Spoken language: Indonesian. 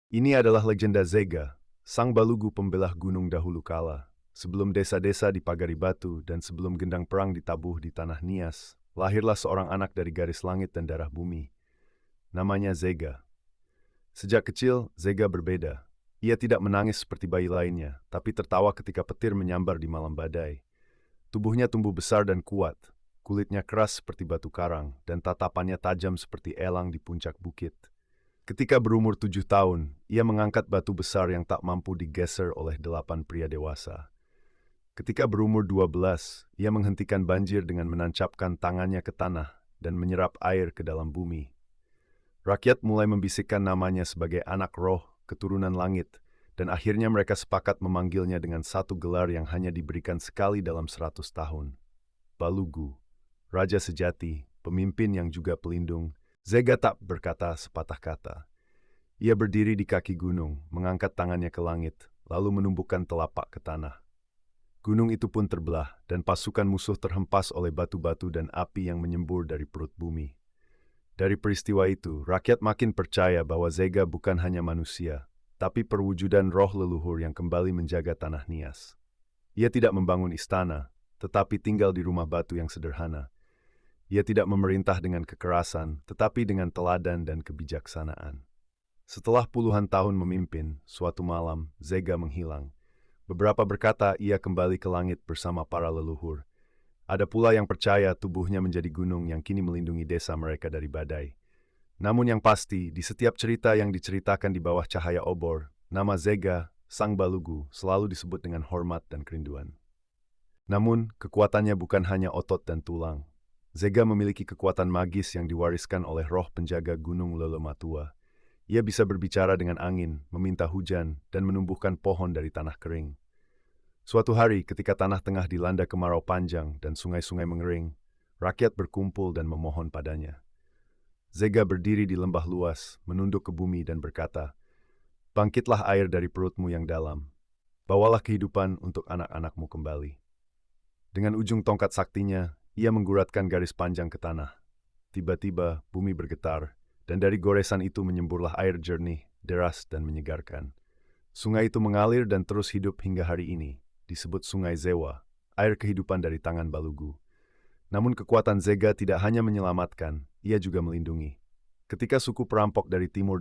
Ini adalah legenda Zega, sang Balugu pembelah gunung dahulu kala. Sebelum desa-desa dipagari batu dan sebelum gendang perang ditabuh di tanah Nias, lahirlah seorang anak dari garis langit dan darah bumi. Namanya Zega. Sejak kecil, Zega berbeda. Ia tidak menangis seperti bayi lainnya, tapi tertawa ketika petir menyambar di malam badai. Tubuhnya tumbuh besar dan kuat, kulitnya keras seperti batu karang, dan tatapannya tajam seperti elang di puncak bukit. Ketika berumur 7 tahun, ia mengangkat batu besar yang tak mampu digeser oleh 8 pria dewasa. Ketika berumur 12, ia menghentikan banjir dengan menancapkan tangannya ke tanah dan menyerap air ke dalam bumi. Rakyat mulai membisikkan namanya sebagai anak roh, keturunan langit, dan akhirnya mereka sepakat memanggilnya dengan satu gelar yang hanya diberikan sekali dalam 100 tahun. Balugu, Raja Sejati, pemimpin yang juga pelindung. Zega tak berkata sepatah kata. Ia berdiri di kaki gunung, mengangkat tangannya ke langit, lalu menumbuhkan telapak ke tanah. Gunung itu pun terbelah, dan pasukan musuh terhempas oleh batu-batu dan api yang menyembur dari perut bumi. Dari peristiwa itu, rakyat makin percaya bahwa Zega bukan hanya manusia, tapi perwujudan roh leluhur yang kembali menjaga tanah Nias. Ia tidak membangun istana, tetapi tinggal di rumah batu yang sederhana. Ia tidak memerintah dengan kekerasan, tetapi dengan teladan dan kebijaksanaan. Setelah puluhan tahun memimpin, suatu malam, Zega menghilang. Beberapa berkata ia kembali ke langit bersama para leluhur. Ada pula yang percaya tubuhnya menjadi gunung yang kini melindungi desa mereka dari badai. Namun yang pasti, di setiap cerita yang diceritakan di bawah cahaya obor, nama Zega, Sang Balugu, selalu disebut dengan hormat dan kerinduan. Namun, kekuatannya bukan hanya otot dan tulang. Zega memiliki kekuatan magis yang diwariskan oleh roh penjaga gunung Lelematua. Ia bisa berbicara dengan angin, meminta hujan, dan menumbuhkan pohon dari tanah kering. Suatu hari, ketika tanah tengah dilanda kemarau panjang dan sungai-sungai mengering, rakyat berkumpul dan memohon padanya. Zega berdiri di lembah luas, menunduk ke bumi dan berkata, "Bangkitlah air dari perutmu yang dalam. Bawalah kehidupan untuk anak-anakmu kembali." Dengan ujung tongkat saktinya, ia mengguratkan garis panjang ke tanah. Tiba-tiba, bumi bergetar, dan dari goresan itu menyemburlah air jernih, deras, dan menyegarkan. Sungai itu mengalir dan terus hidup hingga hari ini, disebut Sungai Zewa, air kehidupan dari tangan Balugu. Namun kekuatan Zega tidak hanya menyelamatkan, ia juga melindungi. Ketika suku perampok dari timur